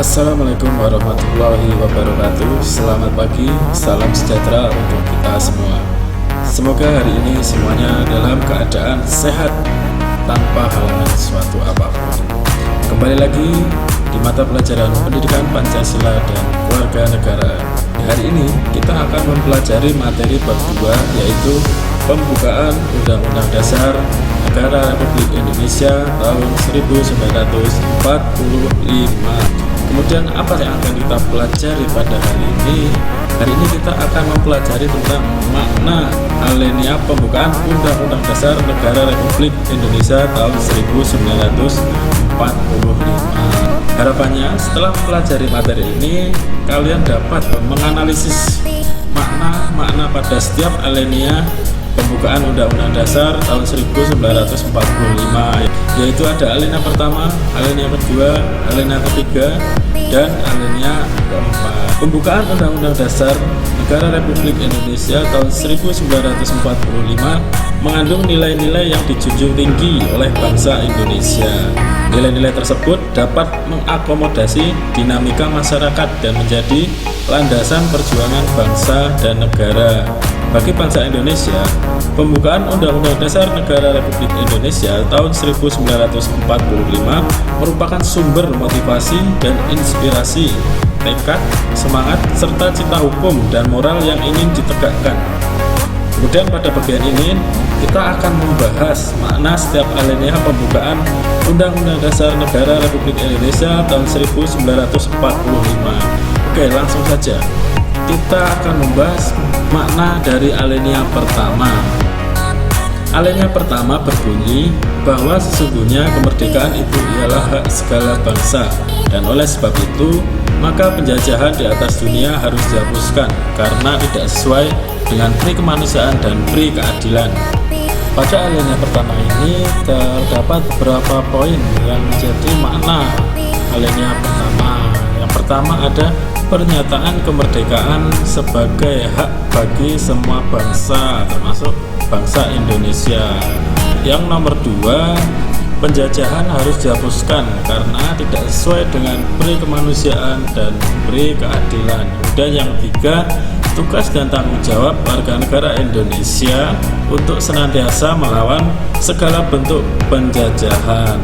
Assalamualaikum warahmatullahi wabarakatuh. Selamat pagi, salam sejahtera untuk kita semua. Semoga hari ini semuanya dalam keadaan sehat tanpa halangan suatu apapun. Kembali lagi di mata pelajaran pendidikan Pancasila dan Keluarga Negara. Hari ini kita akan mempelajari materi bab 2, yaitu pembukaan Undang-Undang Dasar Negara Republik Indonesia tahun 1945. Kemudian apa yang akan kita pelajari pada hari ini? Hari ini kita akan mempelajari tentang makna alinea pembukaan Undang-Undang Dasar Negara Republik Indonesia tahun 1945. Harapannya setelah mempelajari materi ini, kalian dapat menganalisis makna pada setiap alinea pembukaan Undang-Undang Dasar tahun 1945, yaitu ada alinea pertama, alinea kedua, alinea ketiga, dan alinea keempat. Pembukaan Undang-Undang Dasar Negara Republik Indonesia tahun 1945 mengandung nilai-nilai yang dijunjung tinggi oleh bangsa Indonesia. Nilai-nilai tersebut dapat mengakomodasi dinamika masyarakat dan menjadi landasan perjuangan bangsa dan negara. Bagi bangsa Indonesia, pembukaan Undang-Undang Dasar Negara Republik Indonesia tahun 1945 merupakan sumber motivasi dan inspirasi, tekad, semangat, serta cita hukum dan moral yang ingin ditegakkan. Kemudian pada bagian ini kita akan membahas makna setiap alinea pembukaan Undang-Undang Dasar Negara Republik Indonesia tahun 1945. Oke, langsung saja. Kita akan membahas makna dari alinea pertama. Alinea pertama berbunyi bahwa sesungguhnya kemerdekaan itu ialah hak segala bangsa, dan oleh sebab itu maka penjajahan di atas dunia harus dihapuskan karena tidak sesuai dengan pri kemanusiaan dan pri keadilan. Pada alinea pertama ini terdapat beberapa poin yang menjadi makna alinea pertama. Yang pertama ada pernyataan kemerdekaan sebagai hak bagi semua bangsa, termasuk bangsa Indonesia. Yang nomor 2, penjajahan harus dihapuskan karena tidak sesuai dengan pri kemanusiaan dan pri keadilan. Dan yang 3, tugas dan tanggung jawab warga negara Indonesia untuk senantiasa melawan segala bentuk penjajahan.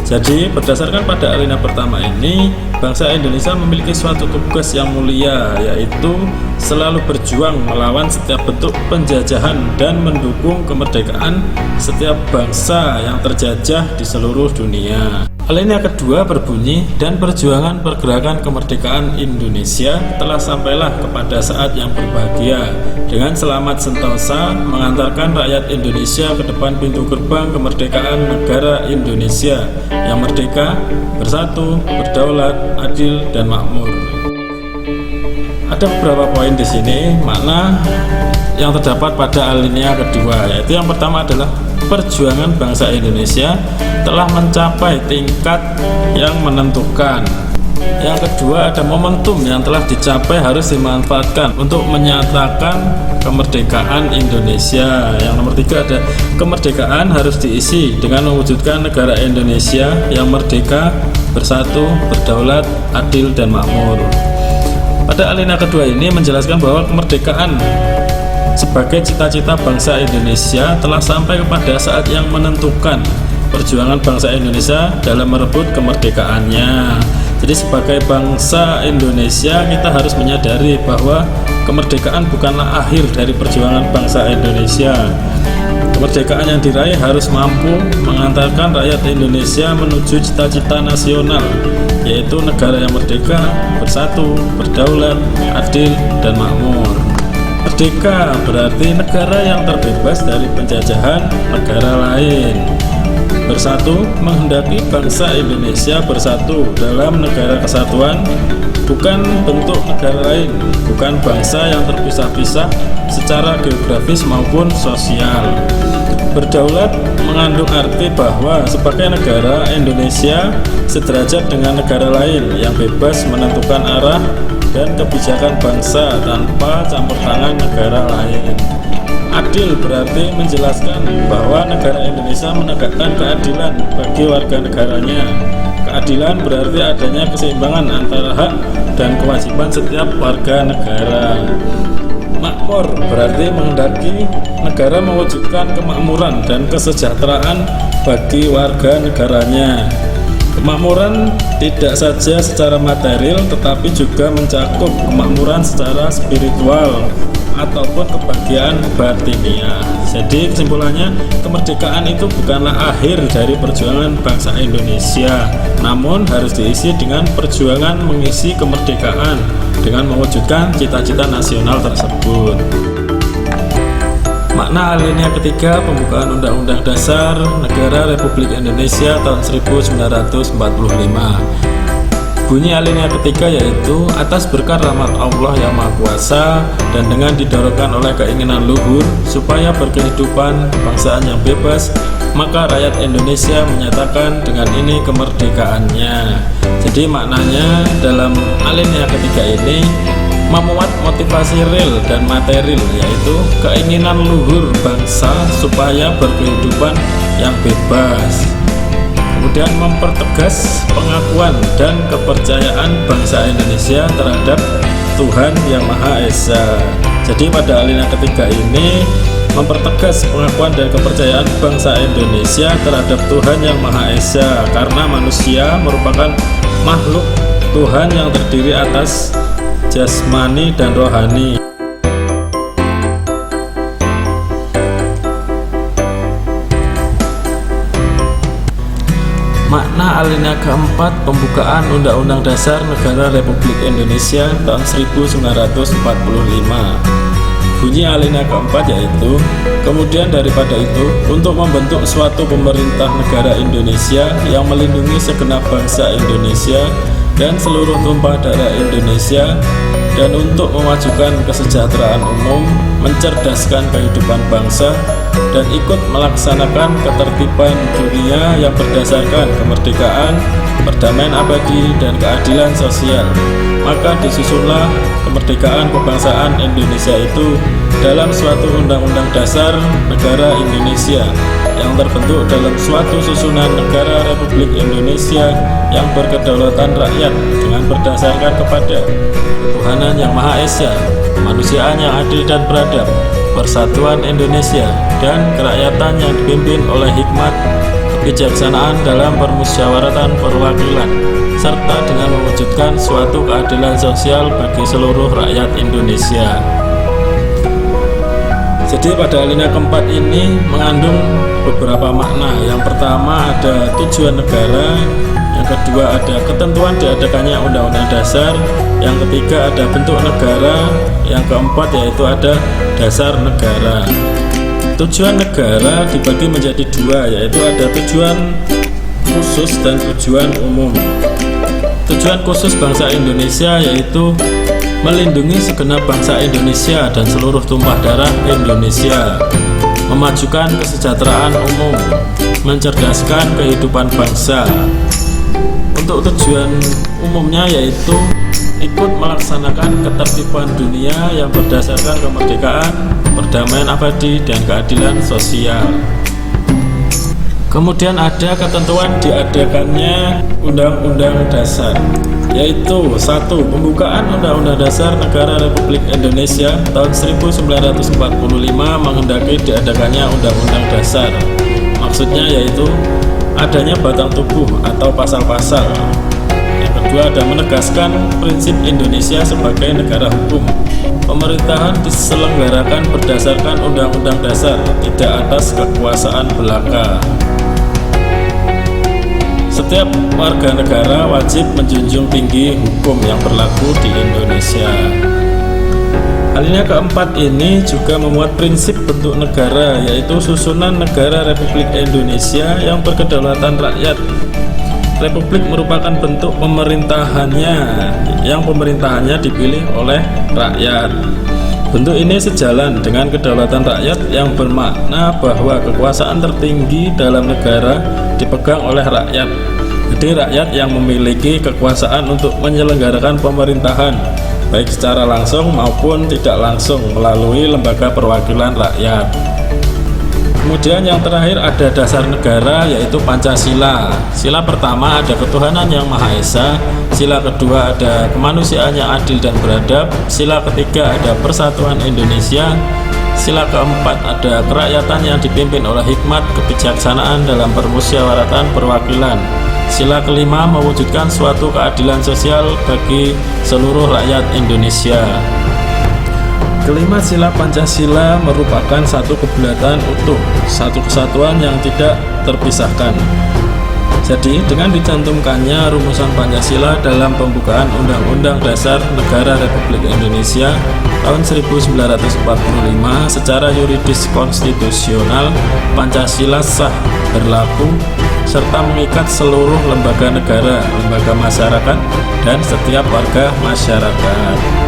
Jadi berdasarkan pada alinea pertama ini, bangsa Indonesia memiliki suatu tugas yang mulia, yaitu selalu berjuang melawan setiap bentuk penjajahan dan mendukung kemerdekaan setiap bangsa yang terjajah di seluruh dunia. Alinea kedua berbunyi, dan perjuangan pergerakan kemerdekaan Indonesia telah sampailah kepada saat yang berbahagia dengan selamat sentosa mengantarkan rakyat Indonesia ke depan pintu gerbang kemerdekaan negara Indonesia yang merdeka, bersatu, berdaulat, adil, dan makmur. Ada beberapa poin di sini makna yang terdapat pada alinea kedua, yaitu yang pertama adalah perjuangan bangsa Indonesia telah mencapai tingkat yang menentukan. Yang kedua ada momentum yang telah dicapai harus dimanfaatkan untuk menyatakan kemerdekaan Indonesia. Yang nomor 3 ada kemerdekaan harus diisi dengan mewujudkan negara Indonesia yang merdeka, bersatu, berdaulat, adil, dan makmur. Pada alinea kedua ini menjelaskan bahwa kemerdekaan sebagai cita-cita bangsa Indonesia telah sampai kepada saat yang menentukan perjuangan bangsa Indonesia dalam merebut kemerdekaannya. Jadi sebagai bangsa Indonesia kita harus menyadari bahwa kemerdekaan bukanlah akhir dari perjuangan bangsa Indonesia. Kemerdekaan yang diraih harus mampu mengantarkan rakyat Indonesia menuju cita-cita nasional, yaitu negara yang merdeka, bersatu, berdaulat, adil, dan makmur. Merdeka berarti negara yang terbebas dari penjajahan negara lain. Bersatu menghendaki bangsa Indonesia bersatu dalam negara kesatuan, bukan bentuk negara lain, bukan bangsa yang terpisah-pisah secara geografis maupun sosial. Berdaulat mengandung arti bahwa sebagai negara, Indonesia sederajat dengan negara lain yang bebas menentukan arah dan kebijakan bangsa tanpa campur tangan negara lain. Adil berarti menjelaskan bahwa negara Indonesia menegakkan keadilan bagi warga negaranya. Keadilan berarti adanya keseimbangan antara hak dan kewajiban setiap warga negara. Makmur berarti menghendaki negara mewujudkan kemakmuran dan kesejahteraan bagi warga negaranya. Kemakmuran tidak saja secara material tetapi juga mencakup kemakmuran secara spiritual ataupun kebahagiaan batiniah. Jadi kesimpulannya, kemerdekaan itu bukanlah akhir dari perjuangan bangsa Indonesia, namun harus diisi dengan perjuangan mengisi kemerdekaan dengan mewujudkan cita-cita nasional tersebut. Makna alinea ketiga pembukaan Undang-Undang Dasar Negara Republik Indonesia tahun 1945. Bunyi alinea ketiga yaitu, atas berkat rahmat Allah yang Maha Kuasa dan dengan didorongkan oleh keinginan luhur supaya berkehidupan kebangsaan yang bebas, maka rakyat Indonesia menyatakan dengan ini kemerdekaannya. Jadi maknanya dalam alinea ketiga ini memuat motivasi real dan material, yaitu keinginan luhur bangsa supaya berkehidupan yang bebas. Kemudian mempertegas pengakuan dan kepercayaan bangsa Indonesia terhadap Tuhan Yang Maha Esa. Jadi pada alinea ketiga ini mempertegas pengakuan dan kepercayaan bangsa Indonesia terhadap Tuhan Yang Maha Esa, karena manusia merupakan makhluk Tuhan yang terdiri atas jasmani dan rohani. Makna alinea keempat pembukaan Undang-Undang Dasar Negara Republik Indonesia tahun 1945. Bunyi alinea keempat yaitu, kemudian daripada itu, untuk membentuk suatu pemerintah negara Indonesia yang melindungi segenap bangsa Indonesia dan seluruh tumpah darah Indonesia, dan untuk memajukan kesejahteraan umum, mencerdaskan kehidupan bangsa, dan ikut melaksanakan ketertiban dunia yang berdasarkan kemerdekaan, perdamaian abadi, dan keadilan sosial. Maka disusunlah kemerdekaan kebangsaan Indonesia itu dalam suatu Undang-Undang Dasar Negara Indonesia yang terbentuk dalam suatu susunan negara Republik Indonesia yang berkedaulatan rakyat dengan berdasarkan kepada ketuhanan Yang Maha Esa, kemanusiaan yang adil dan beradab, persatuan Indonesia, dan kerakyatan yang dipimpin oleh hikmat kebijaksanaan dalam permusyawaratan perwakilan, serta dengan mewujudkan suatu keadilan sosial bagi seluruh rakyat Indonesia. Jadi pada alinea keempat ini mengandung beberapa makna. Yang pertama ada tujuan negara, yang kedua ada ketentuan diadakannya Undang-Undang Dasar, yang ketiga ada bentuk negara, yang keempat yaitu ada dasar negara. Tujuan negara dibagi menjadi dua, yaitu ada tujuan khusus dan tujuan umum. Tujuan khusus bangsa Indonesia yaitu melindungi segenap bangsa Indonesia dan seluruh tumpah darah Indonesia, memajukan kesejahteraan umum, mencerdaskan kehidupan bangsa. Untuk tujuan umumnya yaitu ikut melaksanakan ketertiban dunia yang berdasarkan kemerdekaan, perdamaian abadi, dan keadilan sosial. Kemudian ada ketentuan diadakannya Undang-Undang Dasar, yaitu 1. Pembukaan Undang-Undang Dasar Negara Republik Indonesia tahun 1945 menghendaki diadakannya Undang-Undang Dasar. Maksudnya yaitu adanya batang tubuh atau pasal-pasal. Yang kedua ada menegaskan prinsip Indonesia sebagai negara hukum. Pemerintahan diselenggarakan berdasarkan Undang-Undang Dasar, tidak atas kekuasaan belaka. Setiap warga negara wajib menjunjung tinggi hukum yang berlaku di Indonesia. Alinea keempat ini juga memuat prinsip bentuk negara, yaitu susunan negara Republik Indonesia yang berkedaulatan rakyat. Republik merupakan bentuk pemerintahannya, yang pemerintahannya dipilih oleh rakyat. Bentuk ini sejalan dengan kedaulatan rakyat yang bermakna bahwa kekuasaan tertinggi dalam negara dipegang oleh rakyat. Jadi rakyat yang memiliki kekuasaan untuk menyelenggarakan pemerintahan, baik secara langsung maupun tidak langsung melalui lembaga perwakilan rakyat. Kemudian yang terakhir ada dasar negara, yaitu Pancasila. Sila pertama ada ketuhanan yang Maha Esa. Sila kedua ada kemanusiaan yang adil dan beradab. Sila ketiga ada persatuan Indonesia. Sila keempat ada kerakyatan yang dipimpin oleh hikmat kebijaksanaan dalam permusyawaratan perwakilan. Sila kelima mewujudkan suatu keadilan sosial bagi seluruh rakyat Indonesia. Kelima, sila Pancasila merupakan satu kebulatan utuh, satu kesatuan yang tidak terpisahkan. Jadi, dengan dicantumkannya rumusan Pancasila dalam pembukaan Undang-Undang Dasar Negara Republik Indonesia tahun 1945 secara yuridis konstitusional, Pancasila sah berlaku serta mengikat seluruh lembaga negara, lembaga masyarakat, dan setiap warga masyarakat.